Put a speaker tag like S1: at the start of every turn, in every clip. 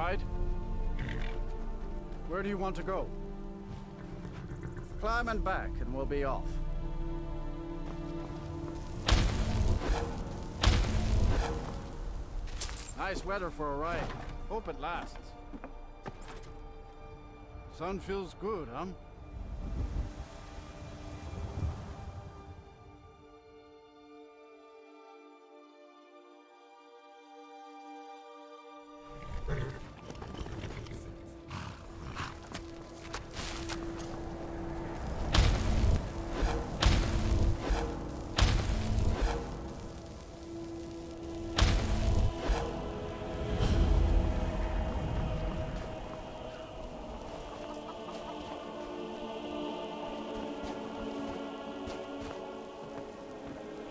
S1: ride? Where do you want to go? Climb and back, and we'll be off. Nice weather for a ride. Hope it lasts. Sun feels good, huh?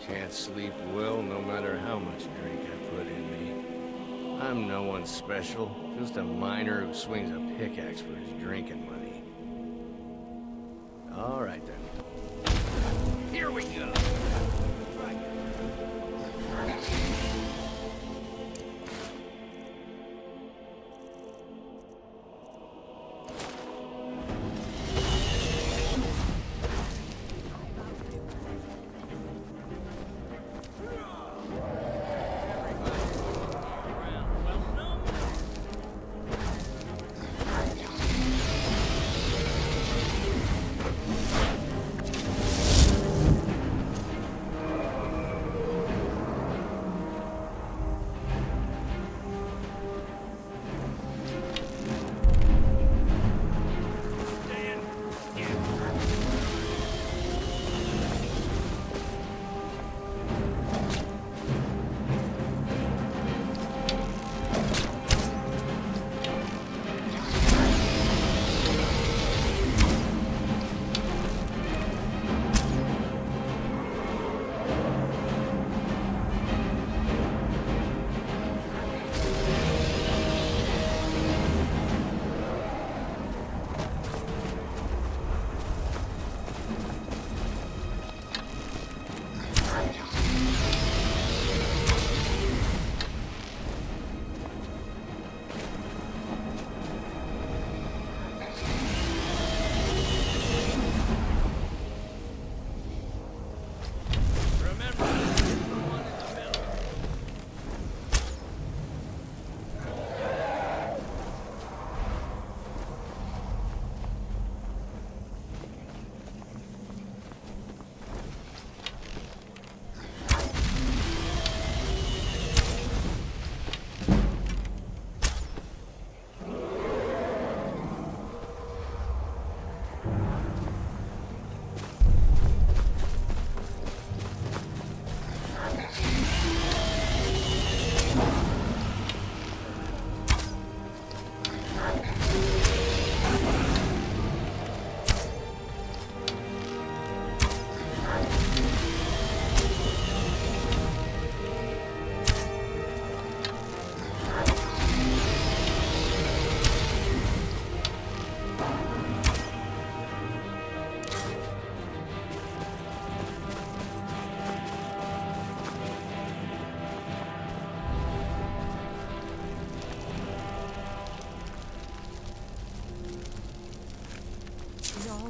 S2: Can't sleep well no matter how much drink I put in me. I'm no one special, just a miner who swings a pickaxe for his drinking money. All right then. Here we go!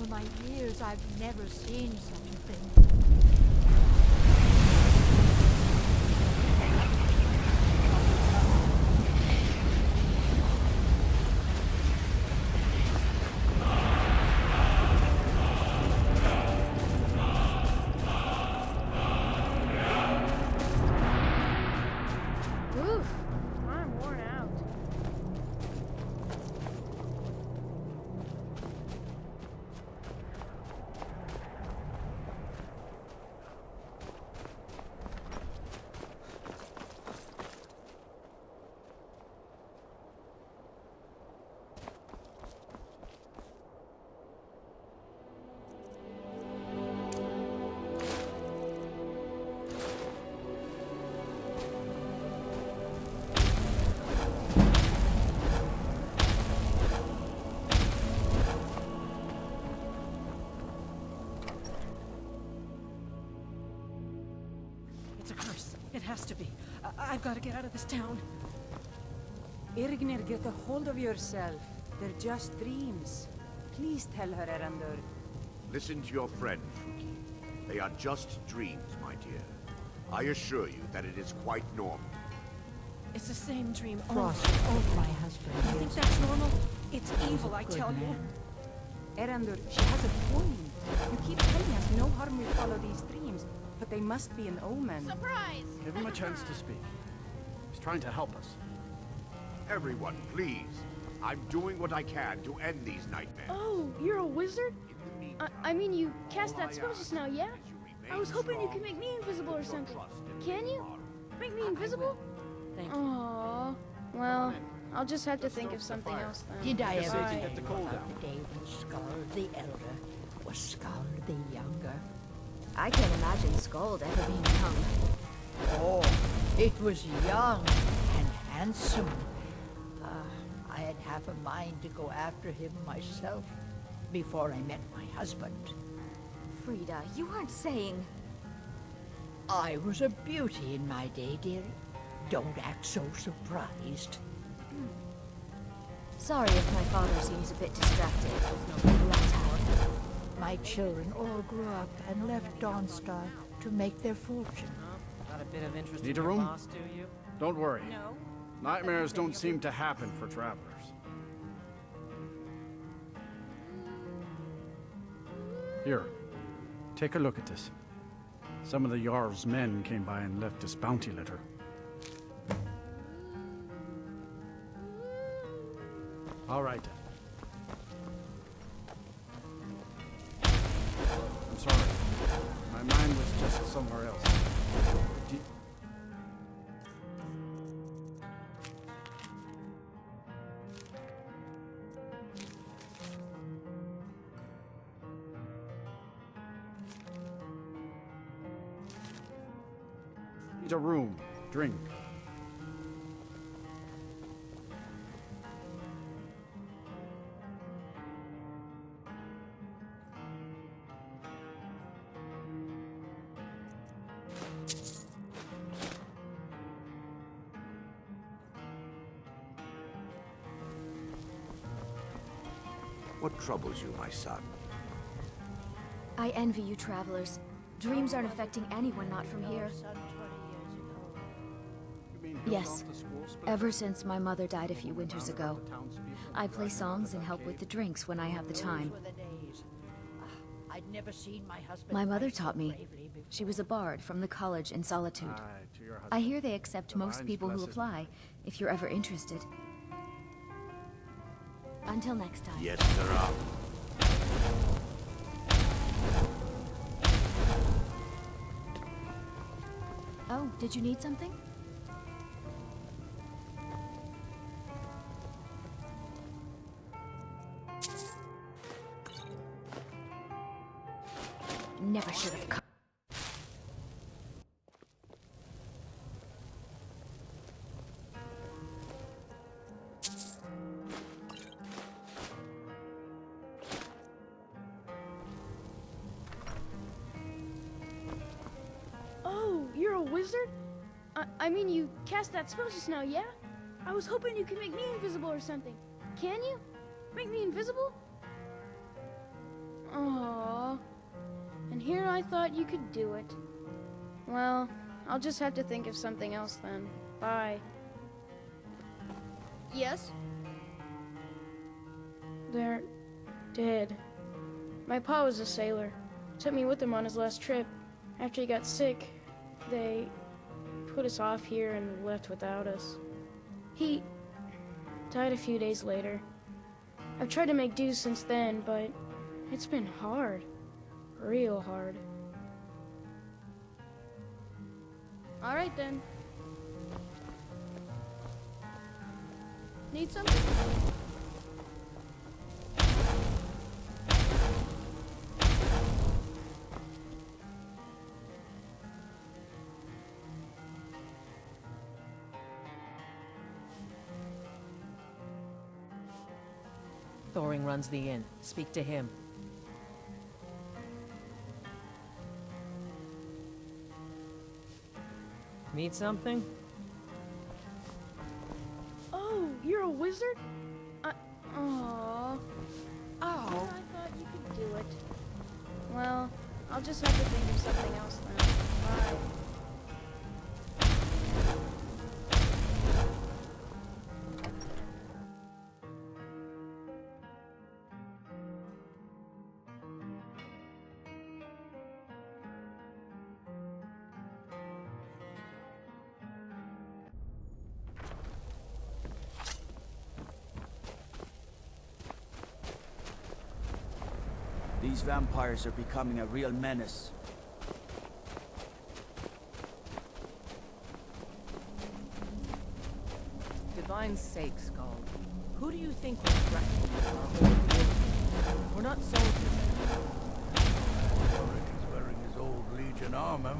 S3: My years, I've never seen such a thing.
S4: Oof, I'm worn out.
S5: It's a curse. It has to be. I've got to get out of this town. Irgnir, get a hold of yourself. They're just dreams. Please tell her, Erandur.
S6: Listen to your friend, Fuki. They are just dreams, my dear. I assure you that it is quite normal.
S7: It's the same dream
S3: Frost,
S7: over.
S3: my husband.
S7: You think that's normal? It's evil, I tell you.
S5: Erandur, she has a point. You keep telling us no harm will follow these dreams, but they must be an omen.
S4: Surprise!
S1: Give him a chance to speak. He's trying to help us.
S6: Everyone, please. I'm doing what I can to end these nightmares.
S4: Oh, you're a wizard?
S6: In the meantime,
S4: I mean, you cast
S6: all I
S4: that spell
S6: ask
S4: just now, yeah?
S6: is you remain
S4: I was hoping you
S6: strong
S4: could make me invisible or
S6: and put your
S4: something.
S6: trust in
S4: Can
S6: me
S4: you?
S6: tomorrow.
S4: Make me invisible?
S7: Thank you.
S4: Aww. Well, I'll just have to think of something else then.
S3: Did I ever
S4: Bye.
S3: tell you about the day when Skald the Elder was Skald the Younger?
S8: I can't imagine Skald ever being young.
S3: Oh, it was young and handsome. I had half a mind to go after him myself before I met my husband.
S8: Frida, you aren't saying...
S3: I was a beauty in my day, dearie. Don't act so surprised.
S8: Sorry if my father seems a bit distracted. Let's have.
S3: My children all grew up and left Dawnstar to make their fortune.
S7: Got a bit of interest
S1: Need
S7: in
S1: a
S7: your
S1: room?
S7: boss, do you?
S1: Don't worry.
S7: No.
S1: Nightmares don't seem to happen for travelers. Here, take a look at this. Some of the Jarl's men came by and left this bounty letter. All right. I'm sorry. My mind was just somewhere else. Do- Need a room. Drink.
S6: What troubles you, my son?
S8: I envy you travelers. Dreams aren't affecting anyone not from here.
S1: You mean he'll
S8: Yes.
S1: come to school split?
S8: Ever since my mother died a few winters ago. I play songs and help with the drinks when I have the time.
S3: Those were the days. I'd never seen my husband.
S8: My mother
S3: fight so
S8: taught me.
S3: bravely before.
S8: She was a bard from the college in Solitude.
S1: Aye, to your husband.
S8: I hear they accept most
S1: Divine's
S8: people who
S1: blessed.
S8: apply, if you're ever interested. Until next time.
S6: Yes, there are.
S8: Oh, did you need something? Never should have come.
S4: Oh, you're a wizard? I mean, you cast that spell just now, yeah? I was hoping you could make me invisible or something. Can you? Make me invisible? Aww. And here I thought you could do it. Well, I'll just have to think of something else then. Bye. Yes? They're dead. My pa was a sailor. Took me with him on his last trip. After he got sick, they put us off here and left without us. He died a few days later. I've tried to make do since then, but it's been hard. Real hard. All right then. Need something?
S7: Thoring runs the inn. Speak to him. Need something?
S4: Oh, you're a wizard? Aww.
S5: Oh.
S4: I thought you could do it. Well, I'll just have to think of something else then. Bye.
S9: These vampires are becoming a real menace.
S10: Divine's sake, Skald. Who do you think we're threatening with our old war? We're not soldiers anymore.
S9: Horik is wearing his old Legion armor.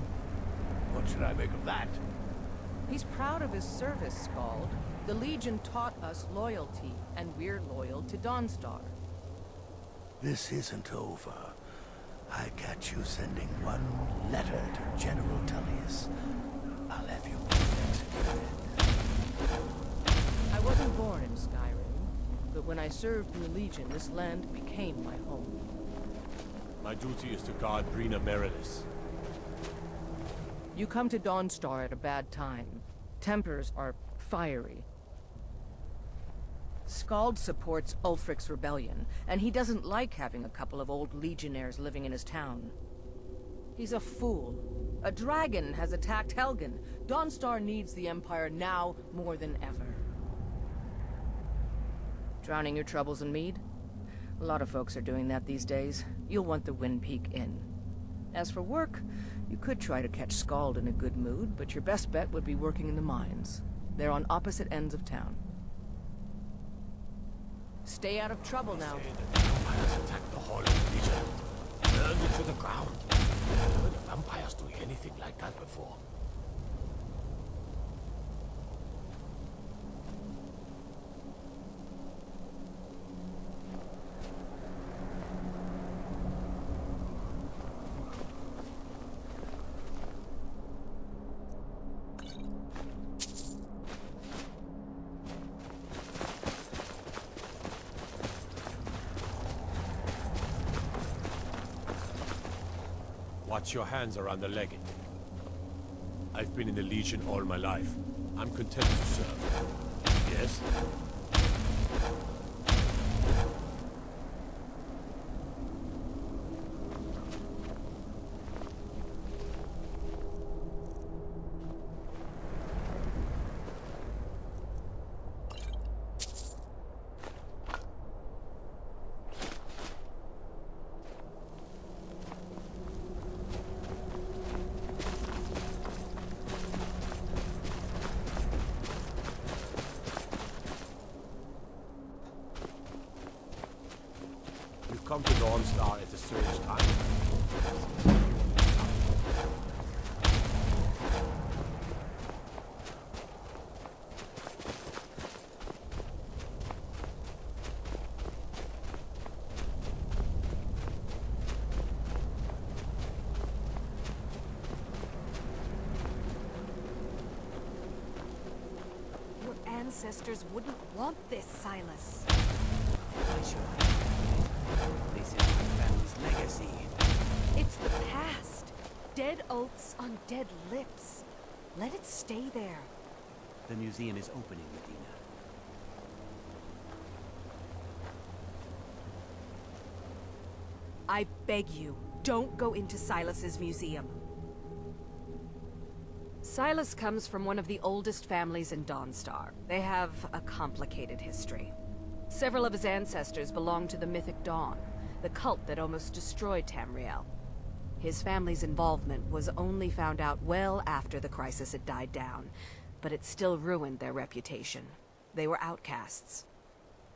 S9: What should I make of that?
S10: He's proud of his service, Skald. The Legion taught us loyalty, and we're loyal to Dawnstar.
S9: This isn't over. I catch you sending one letter to General Tullius. I'll have you executed.
S10: I wasn't born in Skyrim, but when I served in the Legion, this land became my home.
S11: My duty is to guard Brina Merilis.
S10: You come to Dawnstar at a bad time. Tempers are fiery. Skald supports Ulfric's rebellion, and he doesn't like having a couple of old legionnaires living in his town. He's a fool. A dragon has attacked Helgen. Dawnstar needs the Empire now more than ever. Drowning your troubles in mead? A lot of folks are doing that these days. You'll want the Wind Peak Inn. As for work, you could try to catch Skald in a good mood, but your best bet would be working in the mines. They're on opposite ends of town. Stay out of trouble now.
S11: The vampires attacked the Hall of Legion. Burned it to the ground. I've never heard of vampires doing anything like that before. Watch your hands around the legate. I've been in the Legion all my life. I'm content to serve. Yes? Come to Dawnstar at a strange time.
S5: Your ancestors wouldn't want this, Silus.
S9: Why should I? This is my family's legacy.
S5: It's the past. Dead oaths on dead lips. Let it stay there.
S9: The museum is opening, Madena.
S5: I beg you, don't go into Silus's museum. Silus comes from one of the oldest families in Dawnstar. They have a complicated history. Several of his ancestors belonged to the Mythic Dawn, the cult that almost destroyed Tamriel. His family's involvement was only found out well after the crisis had died down, but it still ruined their reputation. They were outcasts.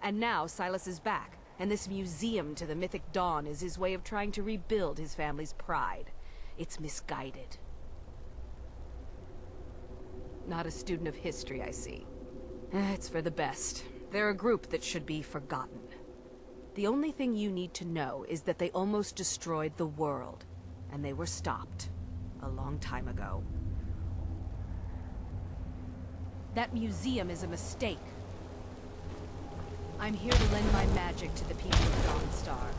S5: And now Silus is back, and this museum to the Mythic Dawn is his way of trying to rebuild his family's pride. It's misguided. Not a student of history, I see. It's for the best. They're a group that should be forgotten. The only thing you need to know is that they almost destroyed the world, and they were stopped a long time ago. That museum is a mistake. I'm here to lend my magic to the people of Dawnstar.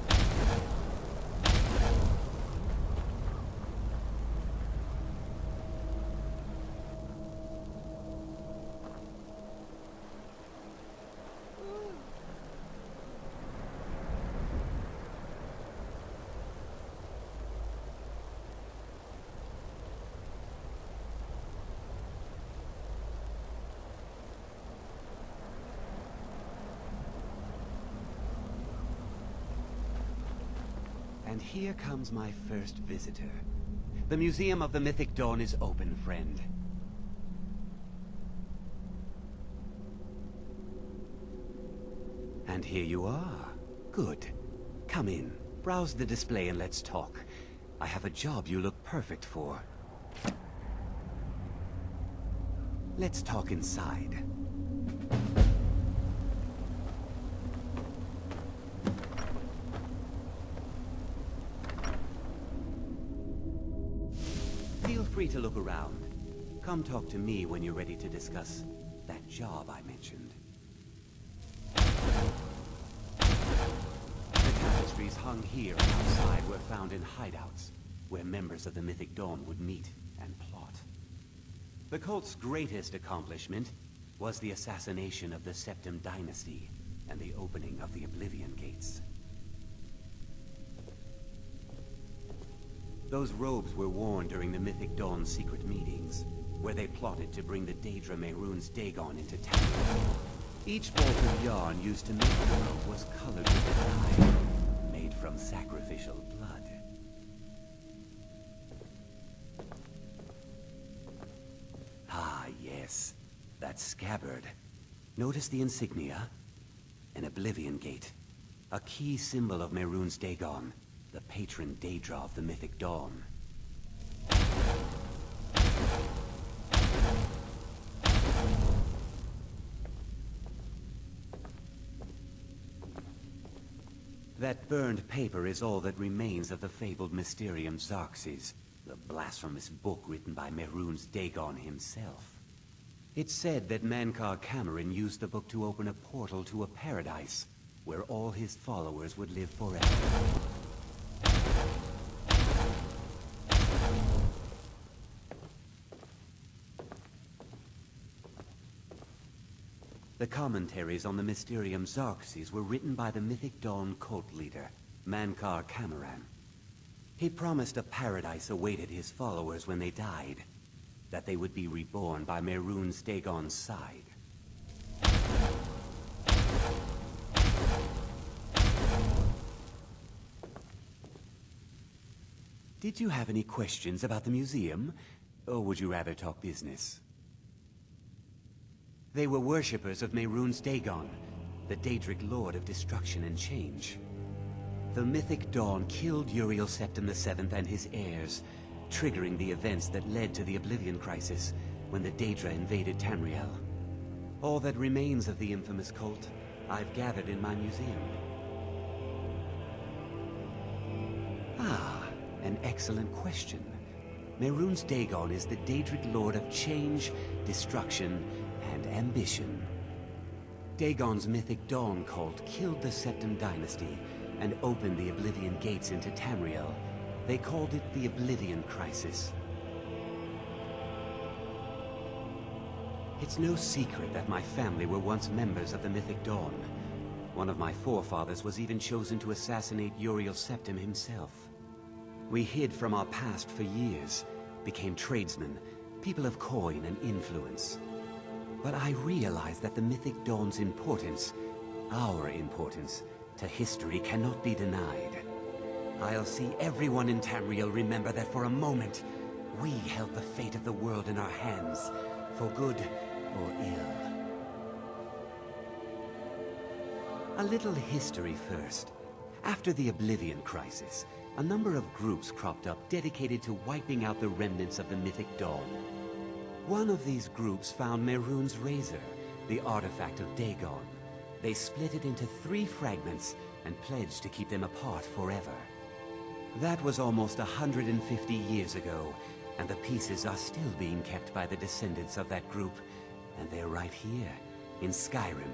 S12: And here comes my first visitor. The Museum of the Mythic Dawn is open, friend. And here you are. Good. Come in, browse the display and let's talk. I have a job you look perfect for. Let's talk inside. Feel free to look around. Come talk to me when you're ready to discuss that job I mentioned. The tapestries hung here and outside were found in hideouts, where members of the Mythic Dawn would meet and plot. The cult's greatest accomplishment was the assassination of the Septim Dynasty and the opening of the Oblivion Gates. Those robes were worn during the Mythic Dawn's secret meetings, where they plotted to bring the Daedra Mehrunes Dagon into town. Each bolt of yarn used to make the robe was colored with a dye made from sacrificial blood. Ah, yes. That scabbard. Notice the insignia? An Oblivion Gate. A key symbol of Mehrunes Dagon, the patron Daedra of the Mythic Dawn. That burned paper is all that remains of the fabled Mysterium Xarxes, the blasphemous book written by Mehrunes Dagon himself. It's said that Mankar Cameron used the book to open a portal to a paradise, where all his followers would live forever. The commentaries on the Mysterium Xarxes were written by the Mythic Dawn cult leader, Mankar Cameron. He promised a paradise awaited his followers when they died, that they would be reborn by Mehrunes Dagon's side. Did you have any questions about the museum, or would you rather talk business? They were worshippers of Mehrunes Dagon, the Daedric Lord of Destruction and Change. The Mythic Dawn killed Uriel Septim VII and his heirs, triggering the events that led to the Oblivion Crisis when the Daedra invaded Tamriel. All that remains of the infamous cult, I've gathered in my museum. Ah, an excellent question. Mehrunes Dagon is the Daedric Lord of Change, Destruction, and Ambition. Dagon's Mythic Dawn cult killed the Septim Dynasty and opened the Oblivion Gates into Tamriel. They called it the Oblivion Crisis. It's no secret that my family were once members of the Mythic Dawn. One of my forefathers was even chosen to assassinate Uriel Septim himself. We hid from our past for years, became tradesmen, people of coin and influence. But I realized that the Mythic Dawn's importance, our importance, to history cannot be denied. I'll see everyone in Tamriel remember that for a moment, we held the fate of the world in our hands, for good or ill. A little history first. After the Oblivion Crisis, a number of groups cropped up dedicated to wiping out the remnants of the Mythic Dawn. One of these groups found Mehrunes' razor, the artifact of Dagon. They split it into 3 fragments and pledged to keep them apart forever. That was almost 150 years ago, and the pieces are still being kept by the descendants of that group, and they're right here, in Skyrim.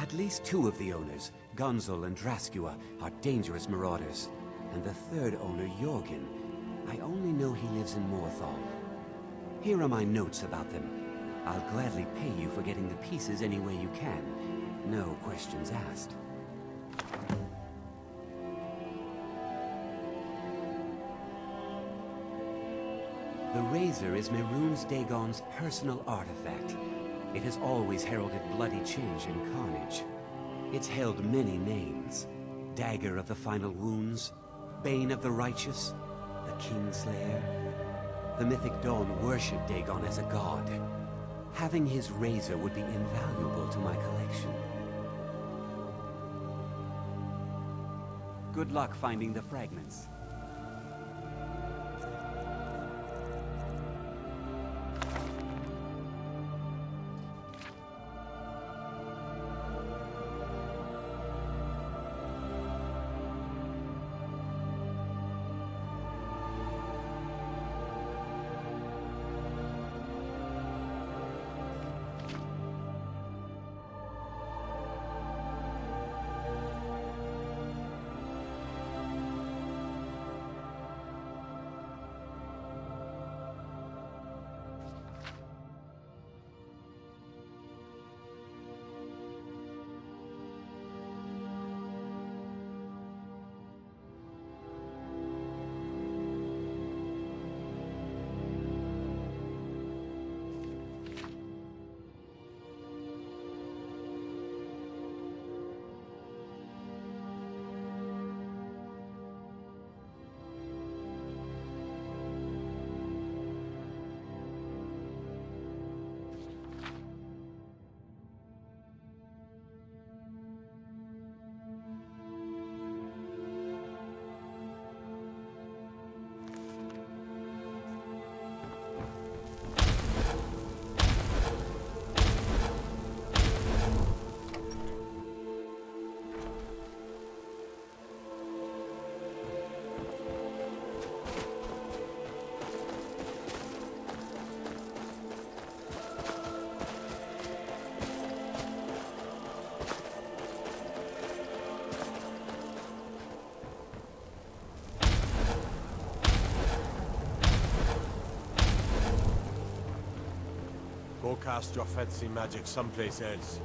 S12: At least 2 of the owners, Gonzol and Draskua, are dangerous marauders. And the 3rd owner, Jorgen, I only know he lives in Morthal. Here are my notes about them. I'll gladly pay you for getting the pieces any way you can. No questions asked. The Razor is Mehrunes Dagon's personal artifact. It has always heralded bloody change and carnage. It's held many names. Dagger of the Final Wounds, Bane of the Righteous, the Kingslayer. The Mythic Dawn worshipped Dagon as a god. Having his razor would be invaluable to my collection. Good luck finding the fragments.
S11: Go cast your fancy magic someplace else.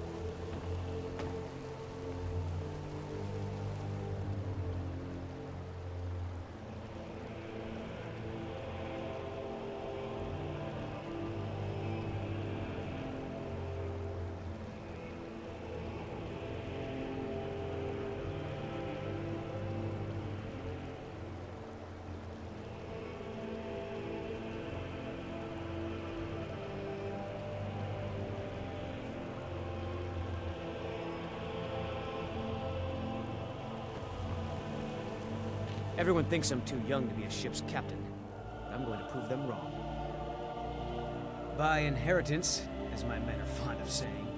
S13: Everyone thinks I'm too young to be a ship's captain. I'm going to prove them wrong. By inheritance, as my men are fond of saying.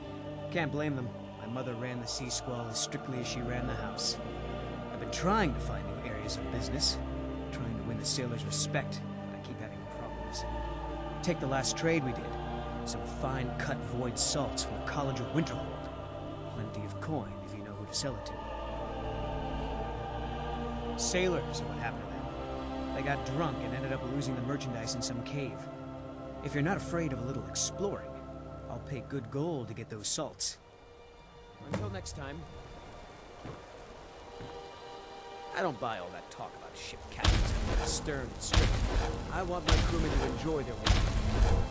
S13: Can't blame them. My mother ran the Sea Squall as strictly as she ran the house. I've been trying to find new areas of business, trying to win the sailors' respect, but I keep having problems. Take the last trade we did. Some fine cut void salts from the College of Winterhold. Plenty of coin if you know who to sell it to. Sailors are what happened to them. They got drunk and ended up losing the merchandise in some cave. If you're not afraid of a little exploring, I'll pay good gold to get those salts. Until next time. I don't buy all that talk about ship captains being stern and strict. I want my crewmen to enjoy their work.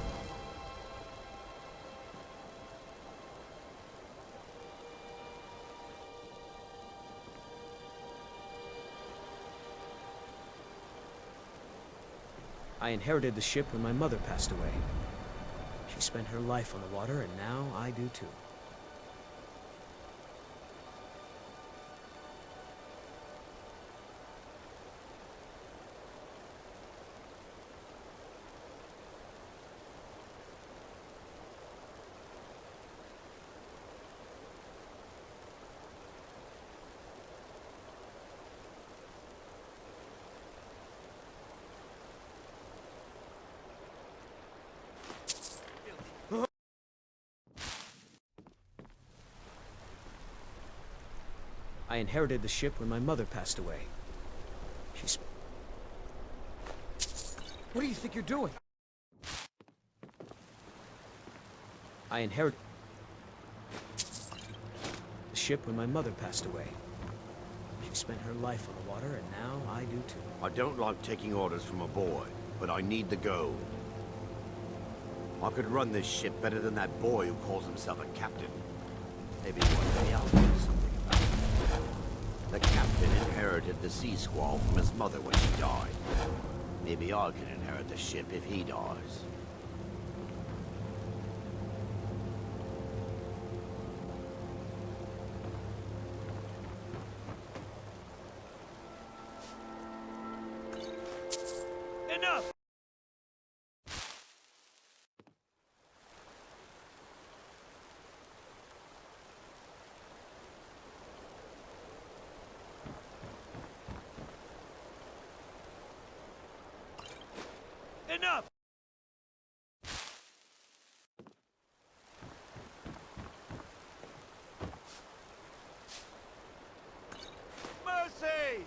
S13: I inherited the ship when my mother passed away. She spent her life on the water, and now I do too. I inherited the ship when my mother passed away. What do you think you're doing? I inherited the ship when my mother passed away. She spent her life on the water, and now I do too.
S6: I don't like taking orders from a boy, but I need the gold. I could run this ship better than that boy who calls himself a captain. Maybe one day I'll do something about it. The captain inherited the sea squall from his mother when she died. Maybe I can inherit the ship if he dies.
S9: Enough! Enough! Mercy!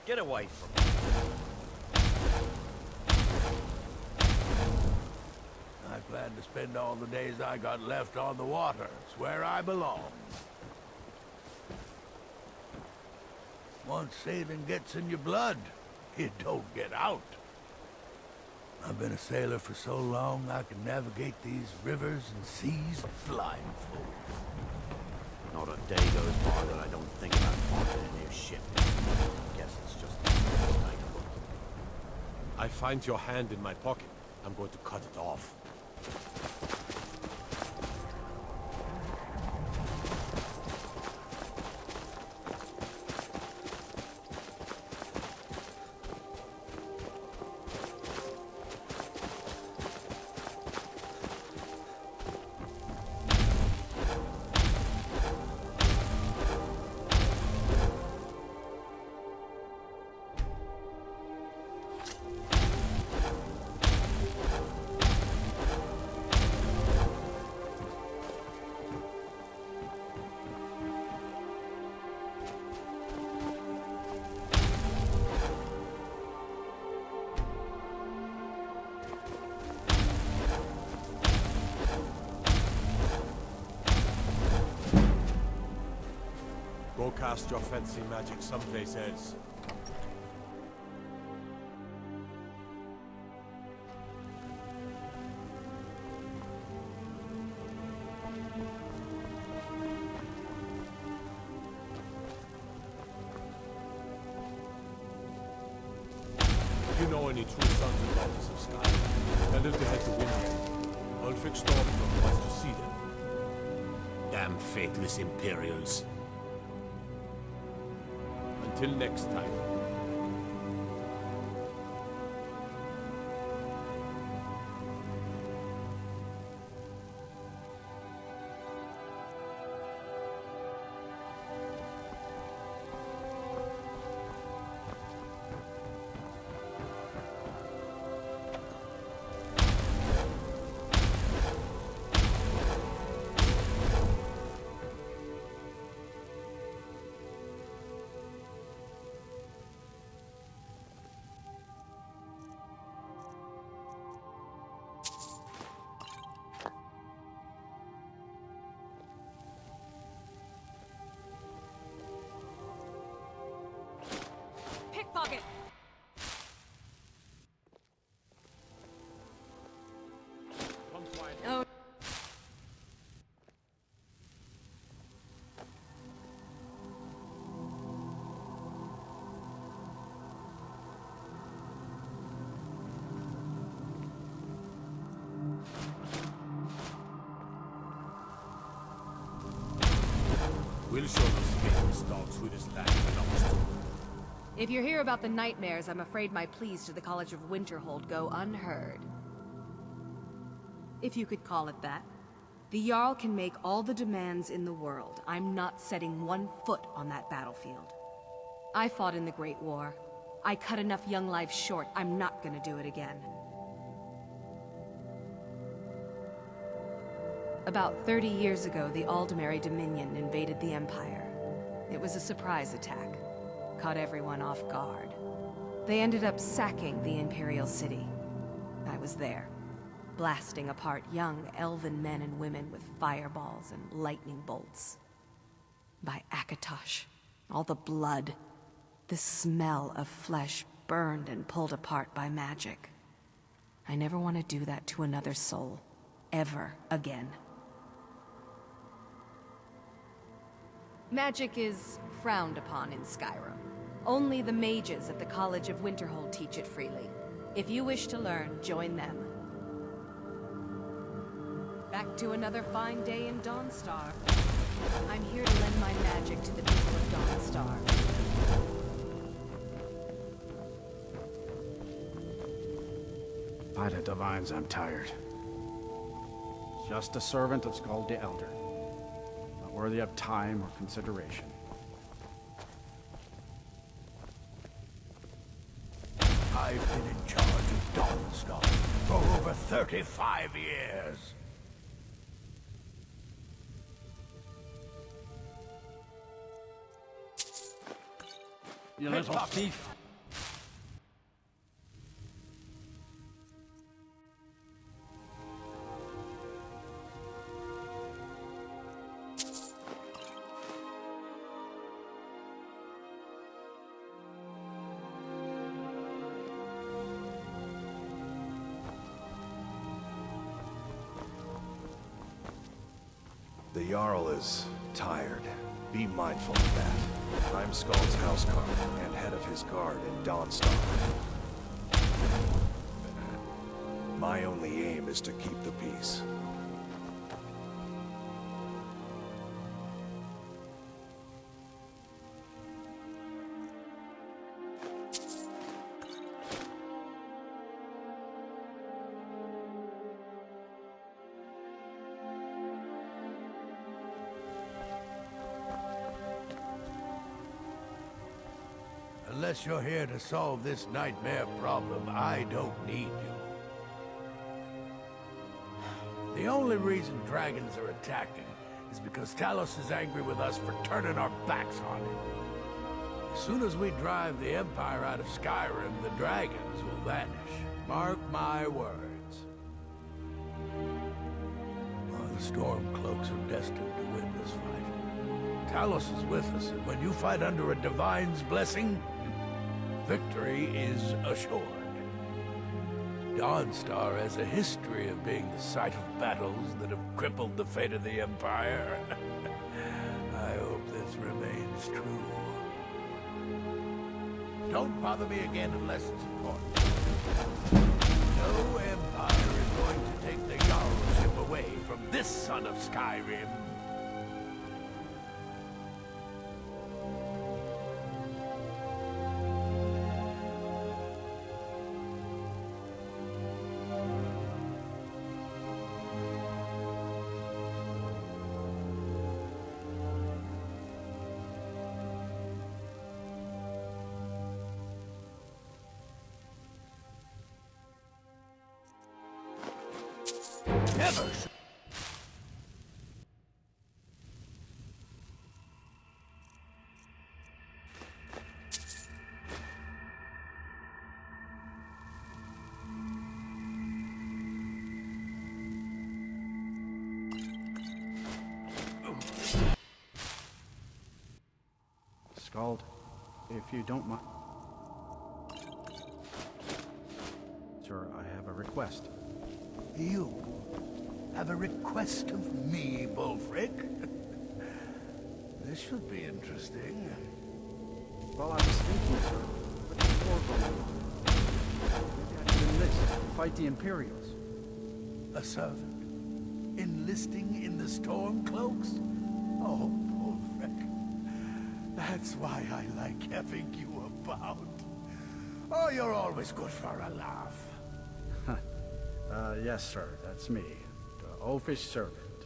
S9: Get away from me. I plan to spend all the days I got left on the water. It's where I belong. Once sailing gets in your blood, it don't get out. I've been a sailor for so long I can navigate these rivers and seas blindfold.
S6: Not a day goes by that I don't think about finding a new ship. Guess it's just unmistakable.
S11: I find your hand in my pocket. I'm going to cut it off. Go cast your fancy magic someplace else. If you know any true sons and daughters of Skyrim, tell them to head to Windhead. Ulfric Stormcloak wants to see them. Damn faithless Imperials. Until next time.
S5: Pickpocket! Oh.
S11: We'll show those famous dogs who this land belongs to.
S5: If you hear about the nightmares, I'm afraid my pleas to the College of Winterhold go unheard. If you could call it that. The Jarl can make all the demands in the world. I'm not setting one foot on that battlefield. I fought in the Great War. I cut enough young lives short. I'm not gonna do it again. About 30 years ago, the Aldmeri Dominion invaded the Empire. It was a surprise attack. Caught everyone off guard. They ended up sacking the Imperial City. I was there, blasting apart young elven men and women with fireballs and lightning bolts. By Akatosh, all the blood, the smell of flesh burned and pulled apart by magic. I never want to do that to another soul, ever again. Magic is frowned upon in Skyrim. Only the mages at the College of Winterhold teach it freely. If you wish to learn, join them. Back to another fine day in Dawnstar. I'm here to lend my magic to the people of Dawnstar.
S1: By the divines, I'm tired. Just a servant of Skald the Elder. Not worthy of time or consideration.
S9: I've been in charge of Dawnstar for over 35 years.
S1: You little thief.
S14: The Jarl is tired. Be mindful of that. I'm Skald's housecarl and head of his guard in Dawnstar. My only aim is to keep the peace.
S9: Unless you're here to solve this nightmare problem, I don't need you. The only reason dragons are attacking is because Talos is angry with us for turning our backs on him. As soon as we drive the Empire out of Skyrim, the dragons will vanish. Mark my words. Oh, the Stormcloaks are destined to win this fight. Talos is with us, and when you fight under a divine's blessing, victory is assured. Dawnstar has a history of being the site of battles that have crippled the fate of the Empire. I hope this remains true. Don't bother me again unless it's important. No Empire is going to take the Jarlship away from this son of Skyrim. Never.
S1: Skald, if you don't mind. Sir, I have a request.
S9: You have a request of me, Bulfrek? This should be interesting.
S1: Well, I was thinking, sir, but before going, maybe I could enlist and fight the Imperials.
S9: A servant? Enlisting in the Stormcloaks? Oh, Bulfrek. That's why I like having you about. Oh, you're always good for a laugh.
S1: Yes, sir, that's me. The oafish servant.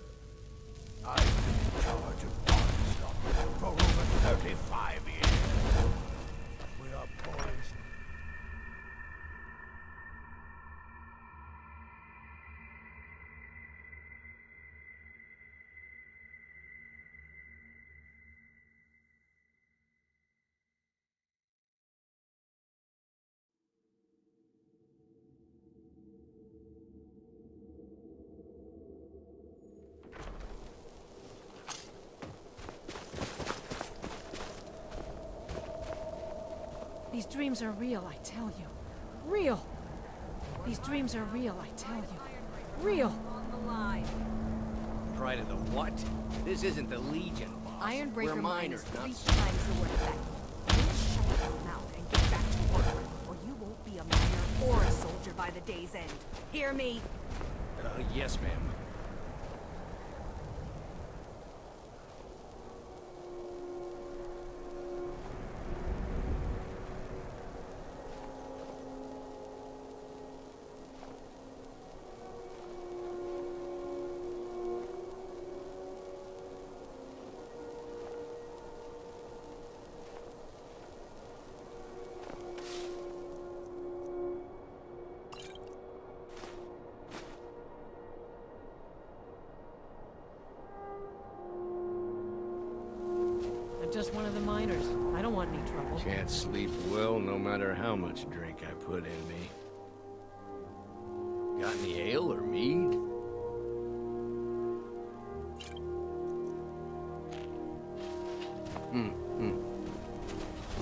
S9: I've been in charge of Dawnstar for over 35 years. We are poised.
S10: These dreams are real, I tell you. Real! These dreams are real, I tell you. Real!
S2: Pride of the what? This isn't the Legion, boss.
S5: Ironbreaker
S2: We're
S5: mine is
S2: miners,
S5: 3
S2: not...
S5: times the worth that. You shut your mouth and get back to work, or you won't be a miner or a soldier by the day's end. Hear me?
S2: Yes, ma'am.
S10: Just one of the miners. I don't want any trouble.
S2: Can't sleep well no matter how much drink I put in me. Got any ale or mead?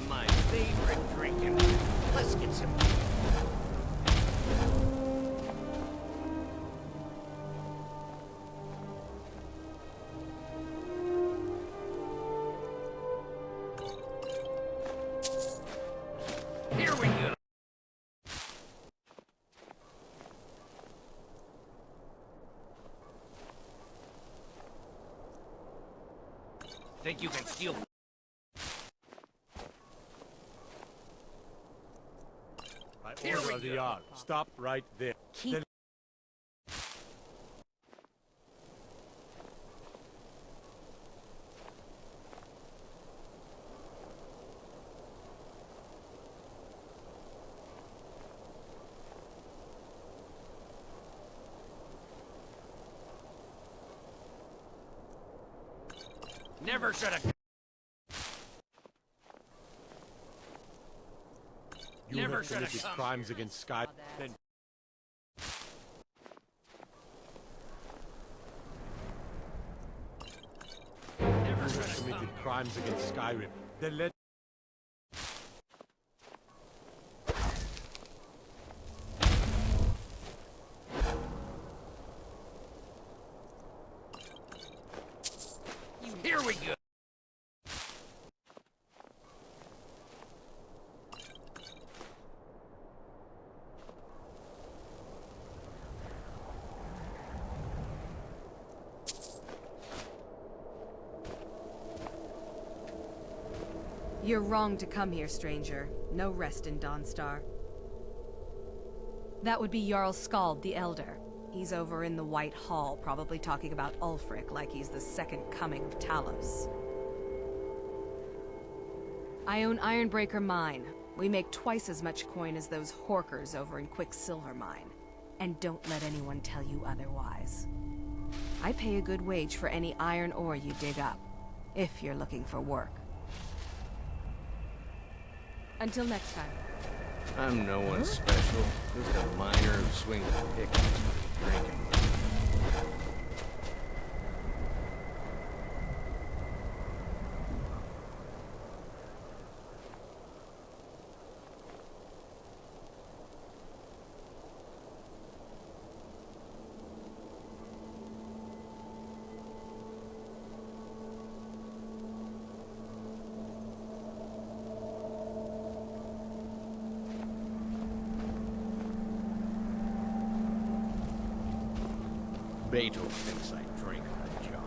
S2: My favorite drinking. Let's get some mead. Here we go. Think you can steal?
S11: By order of the Jarl, stop right there.
S5: Keep
S2: Never should have.
S11: You
S2: Never
S11: have
S2: should have
S11: committed
S2: come
S11: crimes
S2: here.
S11: against Sky. Then
S2: Never
S11: you
S2: should
S11: have
S2: have
S11: committed
S2: come.
S11: crimes against Skyrim. Then let.
S2: Here we go.
S5: You're wrong to come here, stranger. No rest in Dawnstar. That would be Jarl Skald, the Elder. He's over in the White Hall, probably talking about Ulfric like he's the second coming of Talos. I own Ironbreaker Mine. We make twice as much coin as those horkers over in Quicksilver Mine. And don't let anyone tell you otherwise. I pay a good wage for any iron ore you dig up, if you're looking for work. Until next time.
S2: I'm no one special. Just a miner who swings a pickaxe for his drinking money. Beitild thinks I drink her job.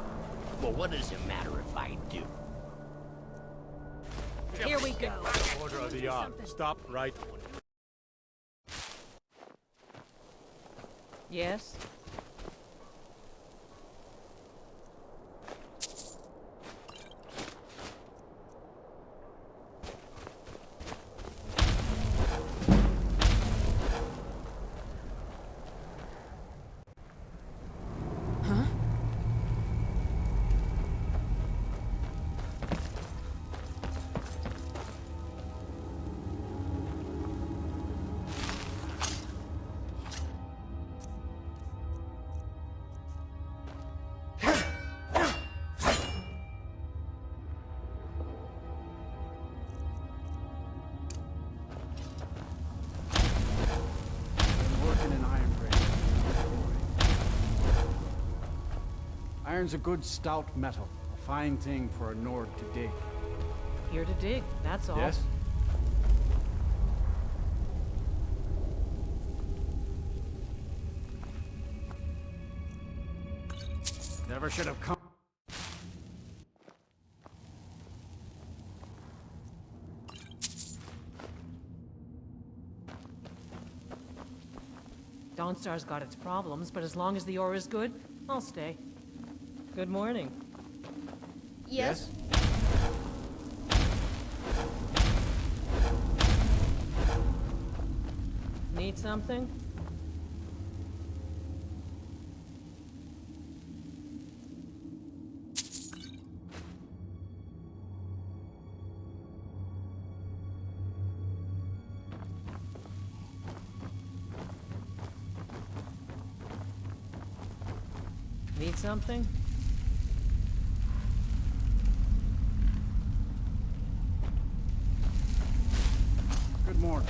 S2: Well, what does it matter if I do?
S3: Here we go.
S11: Order of the Jarl. Stop right.
S10: Yes?
S1: Iron's a good stout metal, a fine thing for a Nord to dig.
S10: Here to dig, that's all.
S1: Yes? Never should have come.
S7: Dawnstar's got its problems, but as long as the ore is good, I'll stay. Good morning.
S3: Yes?
S7: Need something? Need something?
S1: Good morning.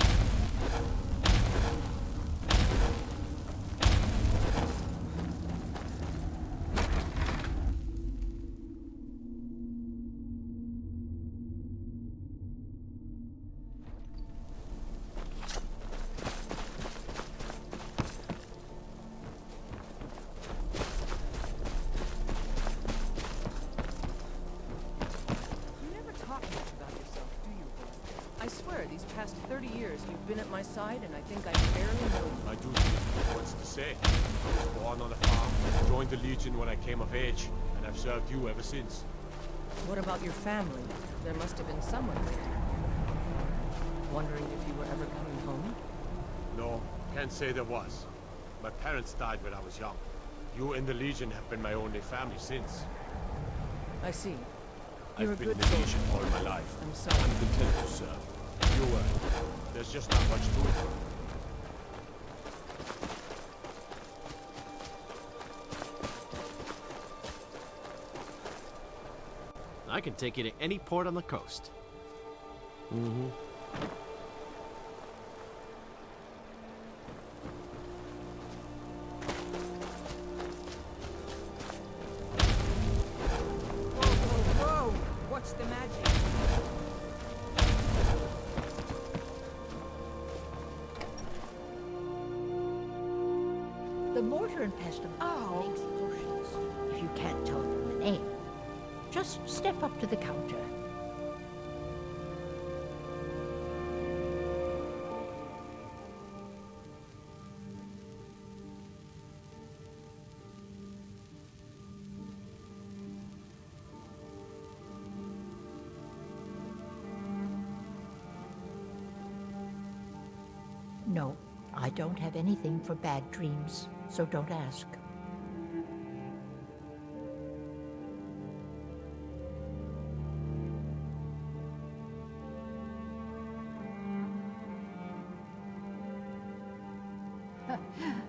S10: These past 30 years, you've been at my side, and I think I barely know you.
S11: I do think what's to say. I was born on a farm, joined the Legion when I came of age, and I've served you ever since.
S10: What about your family? There must have been someone waiting. Wondering if you were ever coming home?
S11: No, can't say there was. My parents died when I was young. You and the Legion have been my only family since.
S10: I see. You're
S11: I've
S10: a
S11: been in
S10: good
S11: the
S10: soldier.
S11: Legion all my life.
S10: I'm sorry.
S11: I'm content to serve. You were. There's just not much to it.
S15: I can take you to any port on the coast.
S11: Mm-hmm.
S10: Whoa! What's the magic?
S3: The mortar and pestle makes potions, if you can't tell from the name. Just step up to the counter. No, I don't have anything for bad dreams, so don't ask.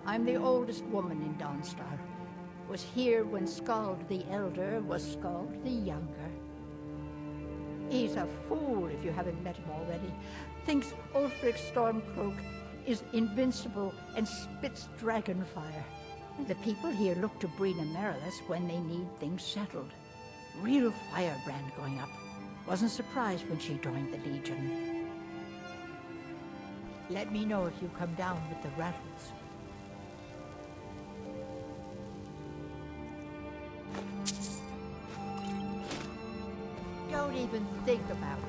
S3: I'm the oldest woman in Dawnstar. Was here when Skald the Elder was Skald the Younger. He's a fool if you haven't met him already. Thinks Ulfric Stormcloak is invincible and spits dragon fire. The people here look to Brina Merilis when they need things settled. Real firebrand going up. Wasn't surprised when she joined the Legion. Let me know if you come down with the rattles. Don't even think about it.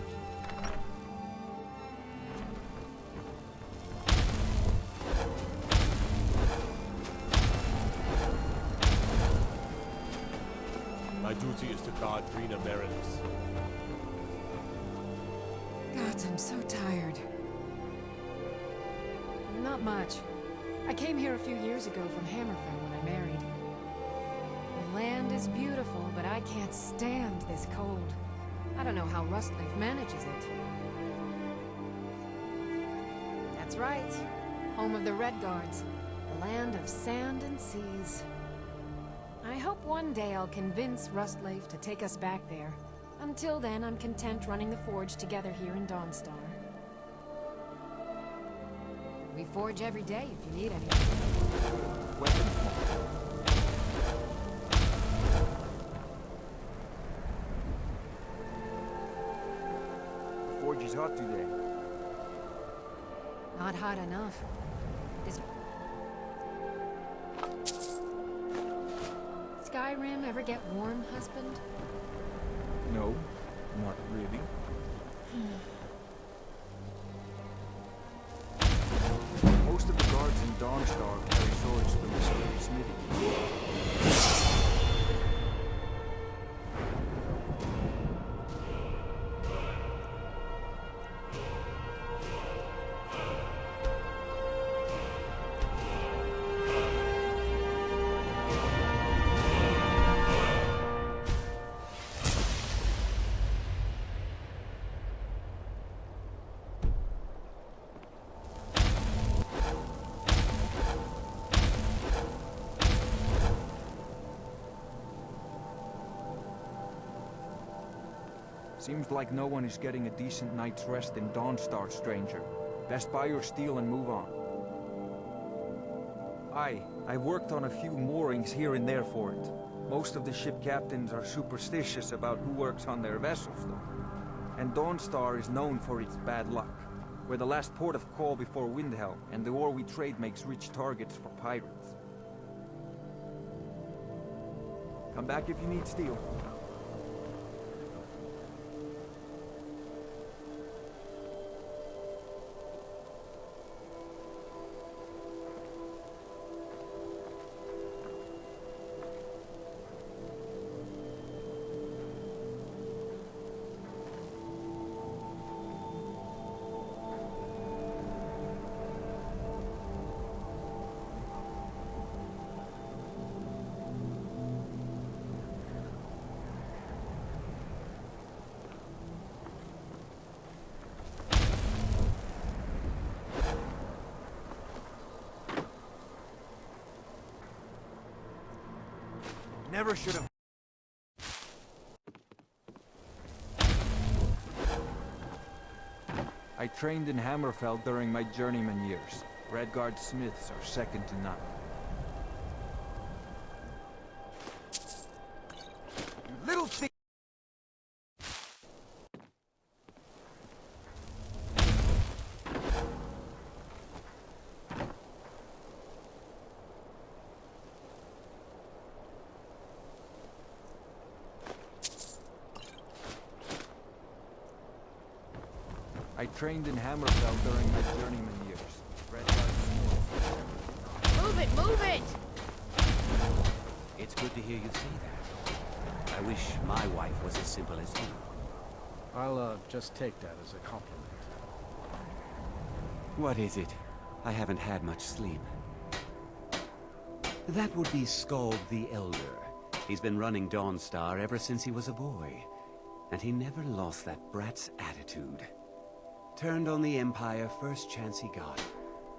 S11: My duty is to guard Brina Merilis.
S16: God, I'm so tired.
S17: Not much. I came here a few years ago from Hammerfell when I married. The land is beautiful, but I can't stand this cold. I don't know how Rustleaf manages it. That's right. Home of the Red Guards. The land of sand and seas. I hope one day I'll convince Rustleaf to take us back there. Until then, I'm content running the Forge together here in Dawnstar. We forge every day if you need anything.
S18: The Forge is hot today.
S17: Not hot enough. Is Skyrim ever get warm, husband?
S18: No, not really. Most of the guards in Dawnstar carry swords from the silver smithy. Seems like no one is getting a decent night's rest in Dawnstar, stranger. Best buy your steel and move on. I've worked on a few moorings here and there for it. Most of the ship captains are superstitious about who works on their vessels, though. And Dawnstar is known for its bad luck. We're the last port of call before Windhelm, and the ore we trade makes rich targets for pirates. Come back if you need steel. Never should have. I trained in Hammerfell during my journeyman years. Redguard smiths are second to none. You little thing. I trained in Hammerfell during my journeyman years.
S4: Move it, move it!
S12: It's good to hear you say that. I wish my wife was as simple as you.
S1: I'll, just take that as a compliment.
S12: What is it? I haven't had much sleep. That would be Skald the Elder. He's been running Dawnstar ever since he was a boy. And he never lost that brat's attitude. Turned on the Empire first chance he got.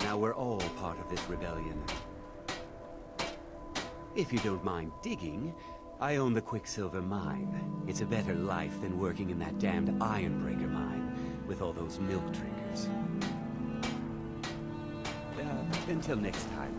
S12: Now we're all part of this rebellion. If you don't mind digging, I own the Quicksilver Mine. It's a better life than working in that damned Ironbreaker mine with all those milk drinkers. Until next time.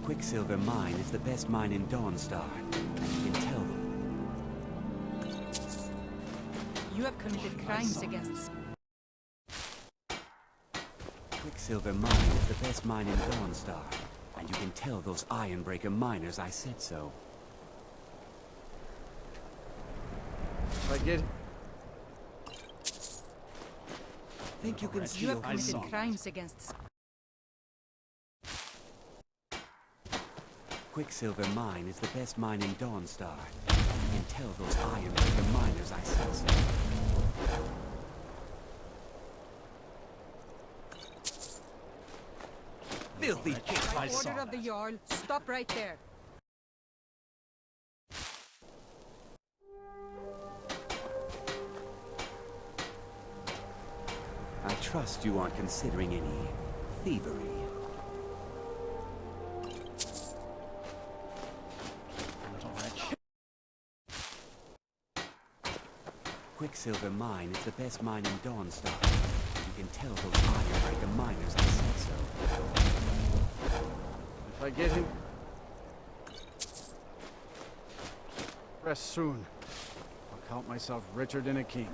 S12: Quicksilver Mine is the best mine in Dawnstar, and you can tell them.
S16: You have committed crimes against...
S12: Quicksilver Mine is the best mine in Dawnstar. And you can tell those Ironbreaker miners I said so.
S1: If I get...
S12: Think you can
S16: You
S12: steal
S16: have
S12: from
S16: committed
S12: me?
S16: crimes against...
S12: Quicksilver Mine is the best mine in Dawnstar. You can tell those Ironbreaker miners I said so. Filthy pig!
S16: By order of the Jarl, stop right there.
S12: I trust you aren't considering any thievery. Quicksilver Mine is the best mine in Dawnstar. You can tell those Ironbreaker miners I said so.
S1: If I get him... Rest soon. I'll count myself richer than a king.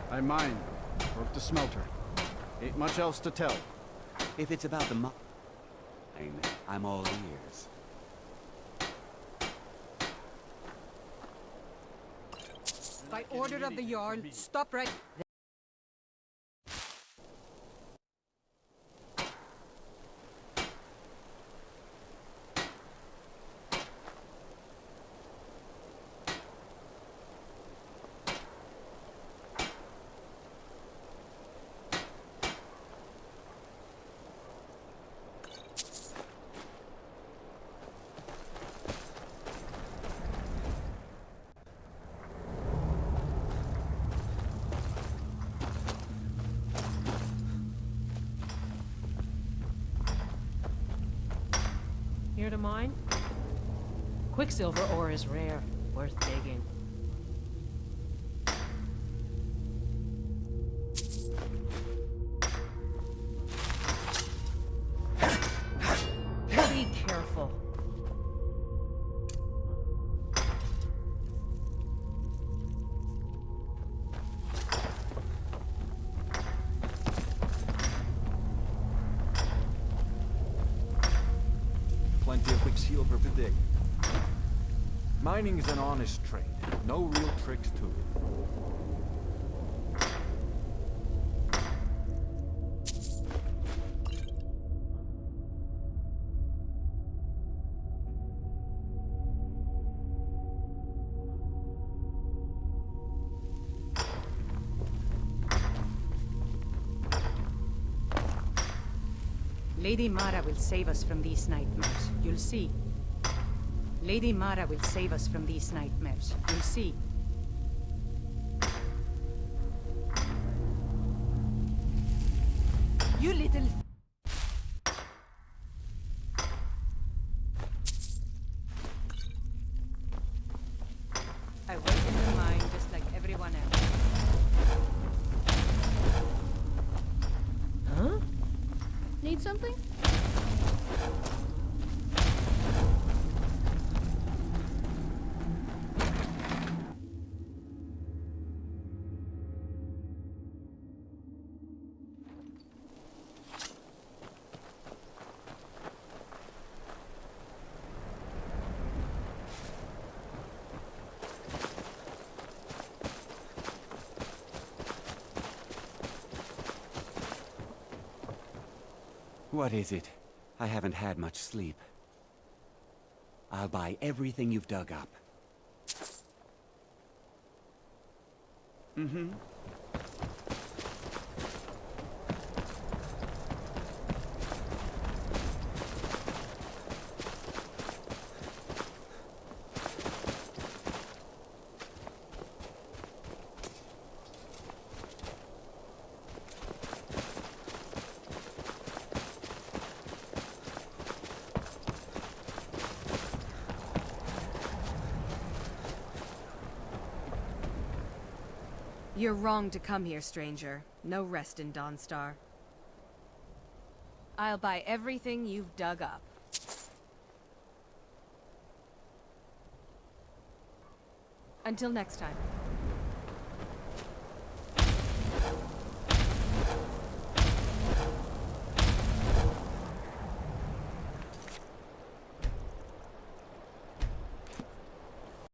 S1: I mine, broke the smelter. Ain't much else to tell.
S12: If it's about the mine, I'm all ears.
S16: By order of the Jarl, stop right...
S7: Here to mine? Quicksilver ore is rare, worth digging. Be careful.
S18: Plenty of quicksilver to dig. Mining is an honest trade. No real tricks to it.
S16: Lady Mara will save us from these nightmares. You'll see. Lady Mara will save us from these nightmares. You'll see. You little... I work in the mine just like everyone else.
S7: Huh?
S4: Need something?
S12: What is it? I haven't had much sleep. I'll buy everything you've dug up. Mm-hmm.
S5: You're wrong to come here, stranger. No rest in Dawnstar. I'll buy everything you've dug up. Until next time.